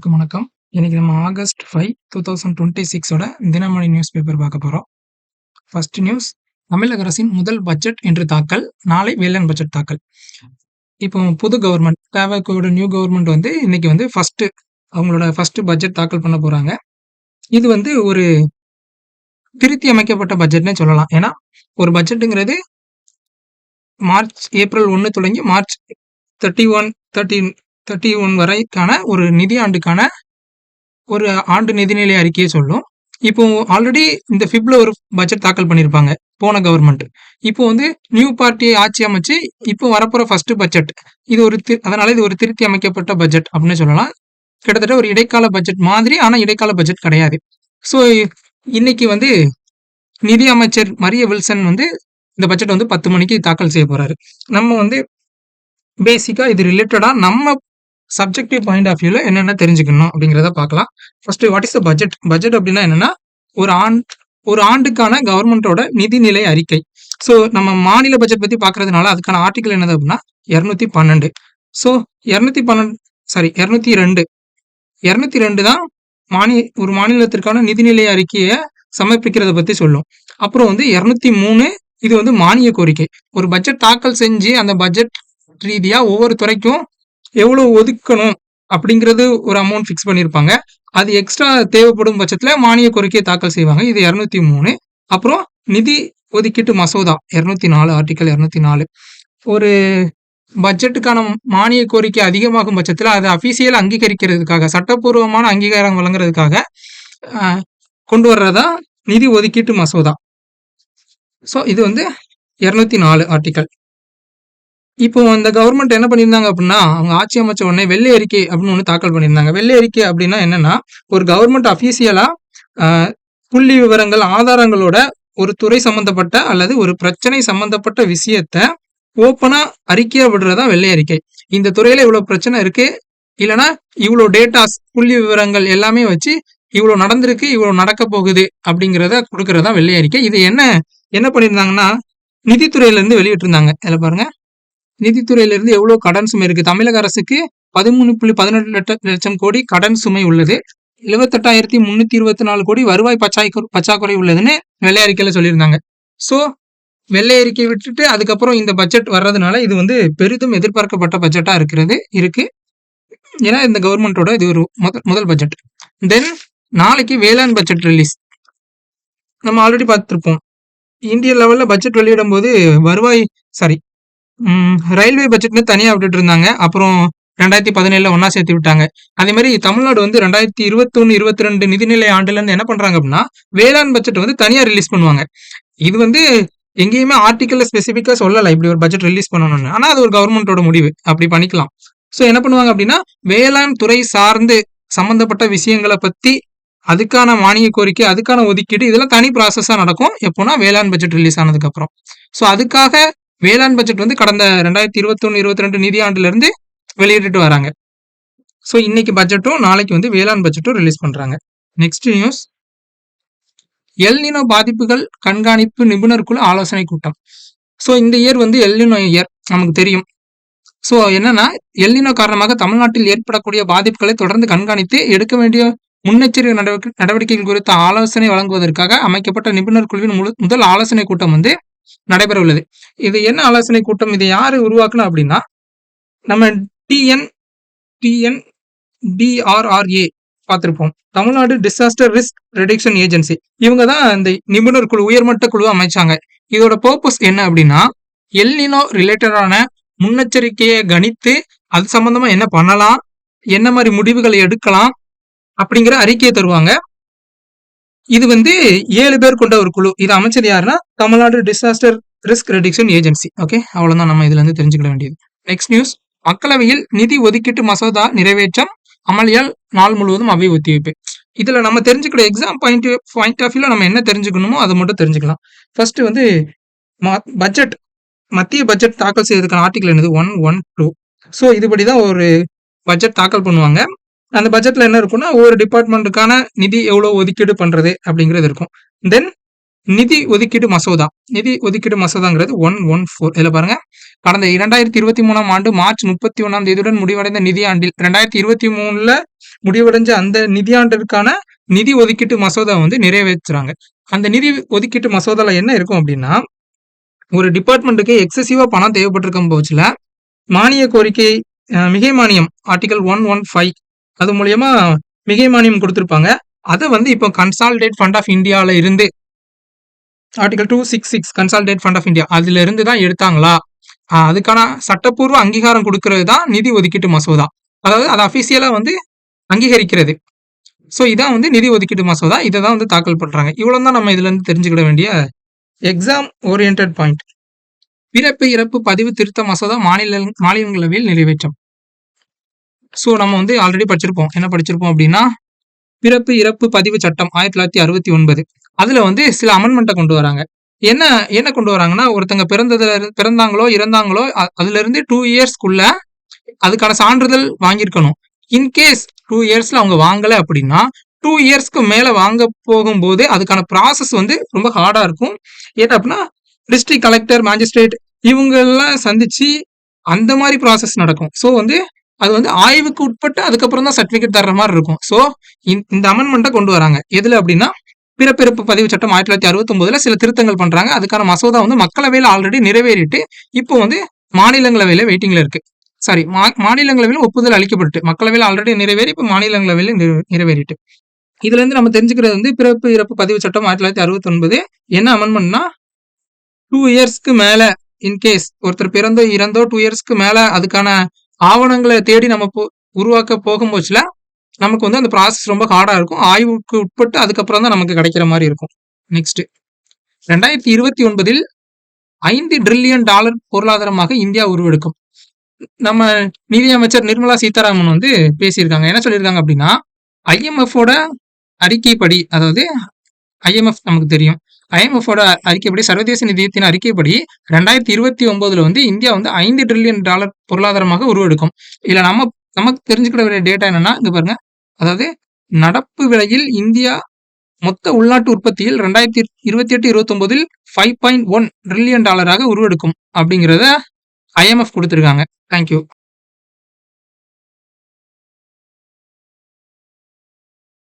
அனைவருக்கும் வணக்கம். இன்னைக்கு நம்ம ஆகஸ்ட் 5, 2026 தினமணி நியூஸ் பேப்பர் பார்க்க போறோம். ஃபர்ஸ்ட் நியூஸ், தமிழக அரசின் முதல் பட்ஜெட் இன்று தாக்கல். நாளை வேளாண் பட்ஜெட் தாக்கல். இப்போ புது கவர்மெண்ட், தேவைக்கோட நியூ கவர்மெண்ட் இன்னைக்கு அவங்களோட ஃபர்ஸ்ட் பட்ஜெட் தாக்கல் பண்ண போறாங்க. இது ஒரு திருத்தி அமைக்கப்பட்ட பட்ஜெட்னே சொல்லலாம். ஏன்னா ஒரு பட்ஜெட்டுங்கிறது ஏப்ரல் 1 தொடங்கி மார்ச் 31 வரைக்கான ஒரு நிதி ஆண்டுக்கான ஒரு ஆண்டு நிதிநிலை அறிக்கையை சொல்லும். இப்போ ஆல்ரெடி இந்த ஃபிப்ல ஒரு பட்ஜெட் தாக்கல் பண்ணியிருப்பாங்க போன கவர்மெண்ட். இப்போ நியூ பார்ட்டியை ஆட்சி அமைச்சு இப்போ வரப்போற ஃபர்ஸ்ட் பட்ஜெட் அதனால இது ஒரு திருத்தி அமைக்கப்பட்ட பட்ஜெட் அப்படின்னு சொல்லலாம். கிட்டத்தட்ட ஒரு இடைக்கால பட்ஜெட் மாதிரி, ஆனா இடைக்கால பட்ஜெட் கிடையாது. ஸோ இன்னைக்கு நிதி அமைச்சர் மரிய வில்சன் இந்த பட்ஜெட் 10 மணிக்கு தாக்கல் செய்ய போறாரு. நம்ம பேசிக்கா இது ரிலேட்டடா நம்ம சப்ஜெக்டிவ் பாயிண்ட் ஆஃப் வியூல என்னென்ன தெரிஞ்சுக்கணும் அப்படிங்கிறத பார்க்கலாம். First, what is the budget? Budget அப்படின்னா என்னன்னா ஒரு ஆண்டுக்கான கவர்மெண்டோட நிதிநிலை அறிக்கை. ஸோ நம்ம மாநில பட்ஜெட் பத்தி பார்க்கறதுனால அதுக்கான ஆர்டிகல் என்னது அப்படின்னா 212. ஸோ 202 தான் ஒரு மாநிலத்திற்கான நிதிநிலை அறிக்கையை சமர்ப்பிக்கிறத பத்தி சொல்லும். அப்புறம் 203 இது மானிய கோரிக்கை. ஒரு பட்ஜெட் தாக்கல் செஞ்சு அந்த பட்ஜெட் ரீதியா ஒவ்வொரு துறைக்கும் எவ்வளவு ஒதுக்கணும் அப்படிங்கிறது ஒரு அமௌண்ட் ஃபிக்ஸ் பண்ணியிருப்பாங்க. அது எக்ஸ்ட்ரா தேவைப்படும் பட்சத்துல மானிய கோரிக்கையை தாக்கல் செய்வாங்க. இது 203. அப்புறம் நிதி ஒதுக்கீட்டு மசோதா 204, ஆர்டிகல் 204. ஒரு பட்ஜெட்டுக்கான மானிய கோரிக்கை அதிகமாகும் பட்சத்துல அதை அபிஷியல் அங்கீகரிக்கிறதுக்காக, சட்டப்பூர்வமான அங்கீகாரம் வழங்குறதுக்காக கொண்டு வர்றதா நிதி ஒதுக்கீட்டு மசோதா. ஸோ இது 204 ஆர்டிகல். இப்போ அந்த கவர்மெண்ட் என்ன பண்ணியிருந்தாங்க அப்படின்னா, அவங்க ஆட்சி அமைச்ச உடனே வெள்ளை அறிக்கை அப்படின்னு ஒன்று தாக்கல் பண்ணியிருந்தாங்க. வெள்ளை அறிக்கை அப்படின்னா என்னன்னா, ஒரு கவர்மெண்ட் அஃபீஷியலா புள்ளி விவரங்கள், ஆதாரங்களோட ஒரு துறை சம்பந்தப்பட்ட அல்லது ஒரு பிரச்சனை சம்பந்தப்பட்ட விஷயத்த ஓப்பனா அறிக்கையா விடுறதா வெள்ளை அறிக்கை. இந்த துறையில இவ்வளவு பிரச்சனை இருக்கு, இல்லைன்னா இவ்வளவு டேட்டாஸ், புள்ளி விவரங்கள் எல்லாமே வச்சு இவ்வளவு நடந்திருக்கு, இவ்வளவு நடக்க போகுது அப்படிங்கிறத கொடுக்கறதா வெள்ளை அறிக்கை. இது என்ன பண்ணியிருந்தாங்கன்னா, நிதித்துறையில இருந்து வெளியிட்டு இருந்தாங்க. இதுல பாருங்க, நிதித்துறையில இருந்து எவ்வளவு கடன் சுமை இருக்கு. தமிழக அரசுக்கு 13.18 லட்சம் கோடி கடன் சுமை உள்ளது. 78,324 கோடி வருவாய் பற்றாக்குறை உள்ளதுன்னு வெள்ளை அறிக்கையில சொல்லியிருந்தாங்க. ஸோ வெள்ளை அறிக்கை விட்டுட்டு அதுக்கப்புறம் இந்த பட்ஜெட் வர்றதுனால இது பெரிதும் எதிர்பார்க்கப்பட்ட பட்ஜெட்டா இருக்கு. ஏன்னா இந்த கவர்மெண்டோட இது ஒரு முதல் பட்ஜெட். தென் நாளைக்கு வேளாண் பட்ஜெட் ரிலீஸ். நம்ம ஆல்ரெடி பார்த்துருப்போம், இந்திய லெவல்ல பட்ஜெட் வெளியிடும் போது ரயில்வே பட்ஜெட்னு தனியா விட்டுட்டு இருந்தாங்க. அப்புறம் 2017 ஒன்னா சேர்த்து விட்டாங்க. அதே மாதிரி தமிழ்நாடு 2021-22 நிதிநிலை ஆண்டுல இருந்து என்ன பண்றாங்க அப்படின்னா, வேளாண் பட்ஜெட் தனியா ரிலீஸ் பண்ணுவாங்க. இது எங்கேயுமே ஆர்டிக்கல்ல ஸ்பெசிபிக்கா சொல்லல இப்படி ஒரு பட்ஜெட் ரிலீஸ் பண்ணணும்னு. ஆனா அது ஒரு கவர்மெண்டோட முடிவு, அப்படி பண்ணிக்கலாம். ஸோ என்ன பண்ணுவாங்க அப்படின்னா, வேளாண் துறை சார்ந்து சம்பந்தப்பட்ட விஷயங்களை பத்தி, அதுக்கான மானிய கோரிக்கை, அதுக்கான ஒதுக்கீடு, இதெல்லாம் தனி ப்ராசஸா நடக்கும். எப்போனா வேளாண் பட்ஜெட் ரிலீஸ் ஆனதுக்கு அப்புறம். ஸோ அதுக்காக வேளாண் பட்ஜெட் கடந்த 2021-22 நிதி ஆண்டுல இருந்து வெளியிட்டு வராங்க. ஸோ இன்னைக்கு பட்ஜெட்டும் நாளைக்கு வேளாண் பட்ஜெட்டும் ரிலீஸ் பண்றாங்க. நெக்ஸ்ட் நியூஸ், எல்னினோ பாதிப்புகள் கண்காணிப்பு நிபுணர் குழு ஆலோசனை கூட்டம். ஸோ இந்த இயர் எல்னினோ இயர் நமக்கு தெரியும். ஸோ என்னன்னா, எல்னினோ காரணமாக தமிழ்நாட்டில் ஏற்படக்கூடிய பாதிப்புகளை தொடர்ந்து கண்காணித்து எடுக்க வேண்டிய முன்னெச்சரிக்கை நடவடிக்கைகள் குறித்த ஆலோசனை வழங்குவதற்காக அமைக்கப்பட்ட நிபுணர் குழுவின் முதல் ஆலோசனை கூட்டம் நடைபெற உள்ளது. இது என்ன ஆலோசனை கூட்டம்? இதை யாரு உருவாக்கணும் அப்படின்னா, நம்ம TNDRRA பார்த்திருப்போம், Tamil Nadu disaster risk reduction agency. இவங்க தான் இந்த நிபுணர் குழு, உயர்மட்ட குழு அமைச்சாங்க. இதோட பர்பஸ் என்ன அப்படின்னா, எல்னினோ ரிலேட்டடான முன்னெச்சரிக்கையை கணித்து அது சம்பந்தமா என்ன பண்ணலாம், என்ன மாதிரி முடிவுகளை எடுக்கலாம் அப்படிங்கிற அறிக்கையை தருவாங்க. இது 7 பேர் கொண்ட ஒரு குழு. இது அமைச்சது யாருன்னா, Tamil Nadu disaster risk reduction agency. Okay, அவ்வளவுதான் நம்ம இதுல இருந்து தெரிஞ்சுக்க வேண்டியது. நெக்ஸ்ட் நியூஸ், மக்களவையில் நிதி ஒதுக்கீட்டு மசோதா நிறைவேற்றம், அமளியால் நாள் முழுவதும் அவை ஒத்திவைப்பு. இதுல நம்ம தெரிஞ்சுக்கிற எக்ஸாம் பாயிண்ட் ஆஃப் வியூல நம்ம என்ன தெரிஞ்சுக்கணுமோ அதை மட்டும் தெரிஞ்சுக்கலாம். ஃபர்ஸ்ட் பட்ஜெட், மத்திய பட்ஜெட் தாக்கல் செய்வதற்கான ஆர்டிகல் என்னது? 112. ஸோ இதுபடிதான் ஒரு பட்ஜெட் தாக்கல் பண்ணுவாங்க. அந்த பட்ஜெட்ல என்ன இருக்கும்னா, ஒவ்வொரு டிபார்ட்மெண்ட்டுக்கான நிதி எவ்வளவு ஒதுக்கீடு பண்றது அப்படிங்கிறது இருக்கும். தென் நிதி ஒதுக்கீடு மசோதாங்கிறது 114. இதுல பாருங்க, கடந்த 2023ஆம் ஆண்டு மார்ச் 31ஆம் தேதியுடன் முடிவடைந்த நிதியாண்டில் 2023ல முடிவடைஞ்ச அந்த நிதியாண்டிற்கான நிதி ஒதுக்கீட்டு மசோதா வந்து நிறைவேற்றுறாங்க. அந்த நிதி ஒதுக்கீட்டு மசோதால என்ன இருக்கும் அப்படின்னா, ஒரு டிபார்ட்மெண்ட்டுக்கு எக்ஸசிவா பணம் தேவைப்பட்டிருக்கும் பட்சத்துல மானிய கோரிக்கை மிகை மானியம் ஆர்டிகல் 115 அது மூலியமா மிகை மானியம் கொடுத்திருப்பாங்க. அதை வந்து இப்போ கன்சாலிடேட் ஃபண்ட் ஆஃப் இந்தியால இருந்து article 266 consolidate fund of India அதுல இருந்து தான் எடுத்தாங்களா, அதுக்கான சட்டப்பூர்வ அங்கீகாரம் கொடுக்கிறது தான் நிதி ஒதுக்கீட்டு மசோதா. அதாவது அதை அபிஷியலா வந்து அங்கீகரிக்கிறது. ஸோ இதான் வந்து நிதி ஒதுக்கீட்டு மசோதா. இதை தான் வந்து தாக்கல் பண்றாங்க. இவ்வளவு தான் நம்ம இதுல இருந்து தெரிஞ்சுக்கிட வேண்டிய எக்ஸாம் ஓரியன்ட் பாயிண்ட். பிறப்பு இறப்பு பதிவு திருத்த மசோதா மாநிலங்களவையில் நிறைவேற்றம். ஸோ நம்ம வந்து ஆல்ரெடி படிச்சிருப்போம். என்ன படிச்சிருப்போம் அப்படின்னா, பிறப்பு இறப்பு பதிவு சட்டம் 1969 அதுல வந்து சில அமெண்ட்மெண்ட்டை கொண்டு வராங்க. என்ன என்ன கொண்டு வராங்கன்னா, ஒருத்தங்க பிறந்தாங்களோ இறந்தாங்களோ அதுல இருந்து 2 இயர்ஸ்க்குள்ள அதுக்கான சான்றிதழ் வாங்கியிருக்கணும். இன்கேஸ் 2 இயர்ஸ்ல அவங்க வாங்கல அப்படின்னா 2 இயர்ஸ்க்கு மேல வாங்க போகும்போது அதுக்கான ப்ராசஸ் வந்து ரொம்ப ஹார்டா இருக்கும். ஏன்னா அப்படின்னா டிஸ்ட்ரிக்ட் கலெக்டர், மேஜிஸ்ட்ரேட் இவங்க எல்லாம் சந்திச்சு அந்த மாதிரி ப்ராசஸ் நடக்கும். ஸோ வந்து அது வந்து ஆய்வுக்கு உட்பட்டு அதுக்கப்புறம் தான் சர்டிபிகேட் தர்ற மாதிரி இருக்கும். ஸோ இந்த அமெண்ட்மெண்ட்டை கொண்டு வராங்க. எதுல அப்படின்னா, பிறப்பிறப்பு பதிவு சட்டம் 1969ல சில திருத்தங்கள் பண்றாங்க. அதுக்கான மசோதா வந்து மக்களவையில் ஆல்ரெடி நிறைவேறிட்டு இப்போ வந்து மாநிலங்களவையில வெயிட்டிங்ல இருக்கு. சாரி, மாநிலங்களவையில் ஒப்புதல் அளிக்கப்பட்டு மக்களவையில் ஆல்ரெடி நிறைவேறி இப்போ மாநிலங்களவையில் நிறைவேறிட்டு. இதுல இருந்து நம்ம தெரிஞ்சுக்கிறது வந்து பிறப்பு இறப்பு பதிவு சட்டம் 1969 என்ன அமெண்ட்மெண்ட்னா, 2 இயர்ஸ்க்கு மேல இன்கேஸ் ஒருத்தர் பிறந்தோ இறந்தோ 2 இயர்ஸ்க்கு மேல அதுக்கான ஆவணங்களை தேடி நம்ம உருவாக்க போகும்போதுல நமக்கு வந்து அந்த ப்ராசஸ் ரொம்ப ஹார்டா இருக்கும். ஆய்வுக்கு உட்பட்டு அதுக்கப்புறம் தான் நமக்கு கிடைக்கிற மாதிரி இருக்கும். நெக்ஸ்ட் 2029 $5 டிரில்லியன் பொருளாதாரமாக இந்தியா உருவெடுக்கும். நம்ம நிதியமைச்சர் நிர்மலா சீதாராமன் வந்து பேசியிருக்காங்க. என்ன சொல்லியிருக்காங்க அப்படின்னா, IMF-ஓட அறிக்கைப்படி, அதாவது IMF நமக்கு தெரியும், IMF-ஓட அறிக்கைப்படி, சர்வதேச நிதியத்தின் அறிக்கைப்படி 2029 வந்து இந்தியா வந்து $5 டிரில்லியன் பொருளாதாரமாக உருவெடுக்கும். இதுல நமக்கு தெரிஞ்சுக்கிற வேண்டிய டேட்டா என்னன்னா, இங்க பாருங்க, அதாவது நடப்பு விலையில் இந்தியா மொத்த உள்நாட்டு உற்பத்தியில் 2028-29 $5.1 டிரில்லியன் உருவெடுக்கும் அப்படிங்கிறத IMF கொடுத்திருக்காங்க. தேங்க்யூ.